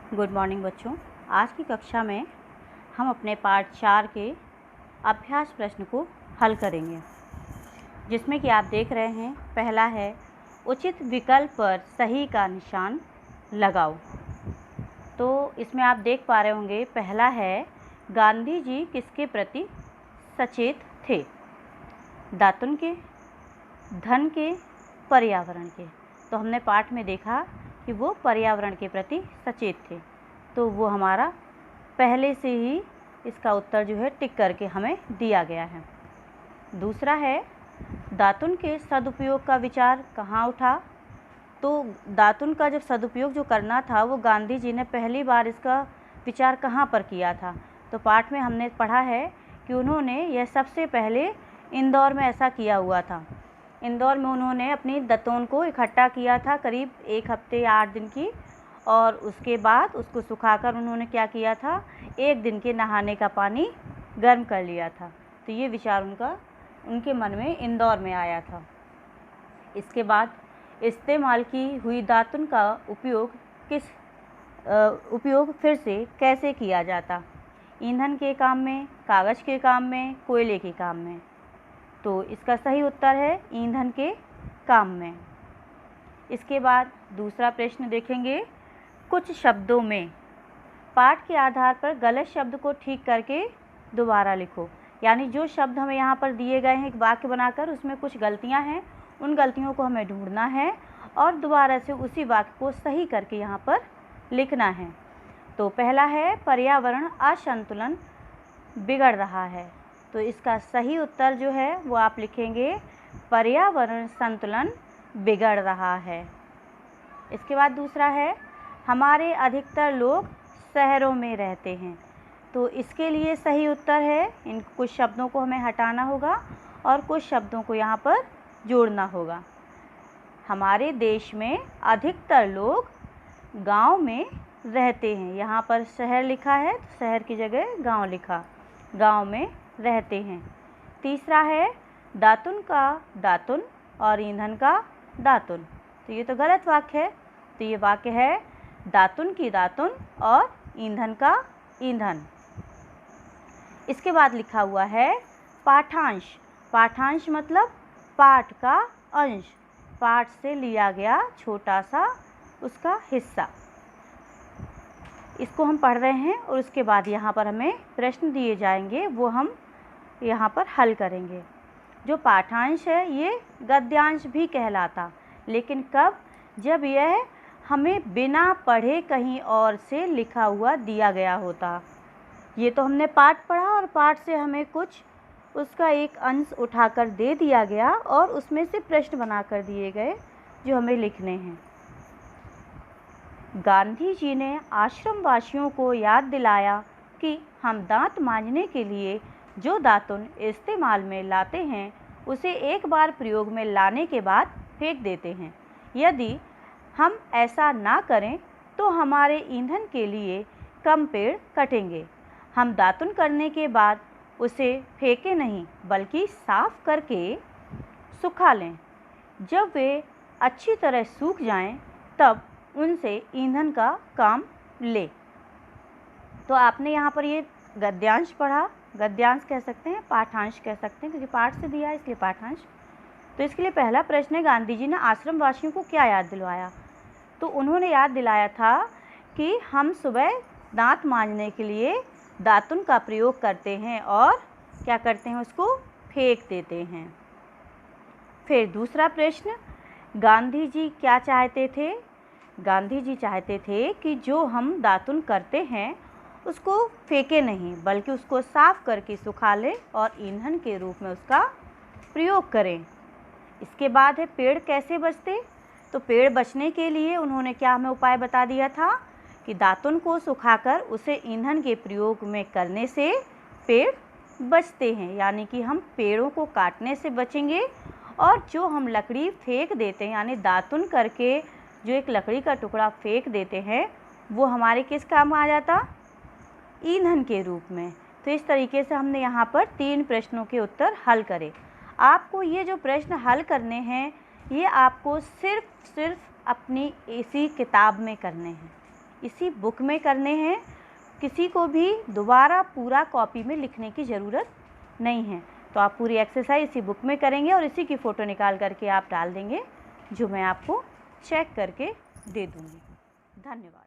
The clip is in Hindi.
गुड मॉर्निंग बच्चों। आज की कक्षा में हम अपने पार्ट 4 के अभ्यास प्रश्न को हल करेंगे, जिसमें कि आप देख रहे हैं पहला है उचित विकल्प पर सही का निशान लगाओ। तो इसमें आप देख पा रहे होंगे पहला है गांधी जी किसके प्रति सचेत थे? दातुन के, धन के, पर्यावरण के। तो हमने पाठ में देखा कि वो पर्यावरण के प्रति सचेत थे, तो वो हमारा पहले से ही इसका उत्तर जो है टिक करके हमें दिया गया है। दूसरा है दातुन के सदुपयोग का विचार कहाँ उठा? तो दातुन का जब सदुपयोग जो करना था वो गांधी जी ने पहली बार इसका विचार कहाँ पर किया था? तो पाठ में हमने पढ़ा है कि उन्होंने यह सबसे पहले इंदौर में ऐसा किया हुआ था। इंदौर में उन्होंने अपनी दातुन को इकट्ठा किया था करीब 1 हफ्ते या 8 दिन की, और उसके बाद उसको सुखाकर उन्होंने क्या किया था, 1 दिन के नहाने का पानी गर्म कर लिया था। तो ये विचार उनके मन में इंदौर में आया था। इसके बाद इस्तेमाल की हुई दातुन का उपयोग फिर से कैसे किया जाता? ईंधन के काम में, कागज़ के काम में, कोयले के काम में। तो इसका सही उत्तर है ईंधन के काम में। इसके बाद दूसरा प्रश्न देखेंगे, कुछ शब्दों में पाठ के आधार पर गलत शब्द को ठीक करके दोबारा लिखो। यानी जो शब्द हमें यहाँ पर दिए गए हैं एक वाक्य बनाकर, उसमें कुछ गलतियाँ हैं, उन गलतियों को हमें ढूंढना है और दोबारा से उसी वाक्य को सही करके यहाँ पर लिखना है। तो पहला है पर्यावरण असंतुलन बिगड़ रहा है। तो इसका सही उत्तर जो है वो आप लिखेंगे पर्यावरण संतुलन बिगड़ रहा है। इसके बाद दूसरा है हमारे अधिकतर लोग शहरों में रहते हैं। तो इसके लिए सही उत्तर है, इन कुछ शब्दों को हमें हटाना होगा और कुछ शब्दों को यहाँ पर जोड़ना होगा। हमारे देश में अधिकतर लोग गांव में रहते हैं। यहाँ पर शहर लिखा है तो शहर की जगह गांव लिखा, गांव में रहते हैं। तीसरा है दातुन का दातुन और ईंधन का दातुन। तो ये तो गलत वाक्य है। तो ये वाक्य है दातुन की दातुन और ईंधन का ईंधन। इसके बाद लिखा हुआ है पाठांश। पाठांश मतलब पाठ का अंश, पाठ से लिया गया छोटा सा उसका हिस्सा। इसको हम पढ़ रहे हैं और उसके बाद यहाँ पर हमें प्रश्न दिए जाएंगे, वो हम यहाँ पर हल करेंगे। जो पाठांश है ये गद्यांश भी कहलाता, लेकिन कब? जब यह हमें बिना पढ़े कहीं और से लिखा हुआ दिया गया होता। ये तो हमने पाठ पढ़ा और पाठ से हमें कुछ उसका एक अंश उठाकर दे दिया गया और उसमें से प्रश्न बनाकर दिए गए जो हमें लिखने हैं। गांधी जी ने आश्रम वासियों को याद दिलाया कि हम दांत मांजने के लिए जो दातुन इस्तेमाल में लाते हैं उसे एक बार प्रयोग में लाने के बाद फेंक देते हैं। यदि हम ऐसा ना करें तो हमारे ईंधन के लिए कम पेड़ कटेंगे। हम दातुन करने के बाद उसे फेंकें नहीं बल्कि साफ करके सुखा लें। जब वे अच्छी तरह सूख जाएं तब उनसे ईंधन का काम ले। तो आपने यहाँ पर ये गद्यांश पढ़ा, गद्यांश कह सकते हैं, पाठांश कह सकते हैं, क्योंकि पाठ से दिया है इसलिए पाठांश। तो इसके लिए पहला प्रश्न है गांधी जी ने आश्रम वासियों को क्या याद दिलवाया? तो उन्होंने याद दिलाया था कि हम सुबह दांत मांजने के लिए दातुन का प्रयोग करते हैं और क्या करते हैं, उसको फेंक देते हैं। फिर दूसरा प्रश्न, गांधी जी क्या चाहते थे? गांधी जी चाहते थे कि जो हम दातुन करते हैं उसको फेंके नहीं बल्कि उसको साफ करके सुखा लें और ईंधन के रूप में उसका प्रयोग करें। इसके बाद है पेड़ कैसे बचते? तो पेड़ बचने के लिए उन्होंने क्या हमें उपाय बता दिया था कि दातुन को सुखाकर उसे ईंधन के प्रयोग में करने से पेड़ बचते हैं। यानी कि हम पेड़ों को काटने से बचेंगे और जो हम लकड़ी फेंक देते हैं, यानी दातुन करके जो एक लकड़ी का टुकड़ा फेंक देते हैं वो हमारे किस काम आ जाता? ईंधन के रूप में। तो इस तरीके से हमने यहाँ पर 3 प्रश्नों के उत्तर हल करे। आपको ये जो प्रश्न हल करने हैं ये आपको सिर्फ अपनी इसी किताब में करने हैं। इसी बुक में करने हैं, किसी को भी दोबारा पूरा कॉपी में लिखने की ज़रूरत नहीं है। तो आप पूरी एक्सरसाइज इसी बुक में करेंगे और इसी की फ़ोटो निकाल करके आप डाल देंगे, जो मैं आपको चेक करके दे दूँगी। धन्यवाद।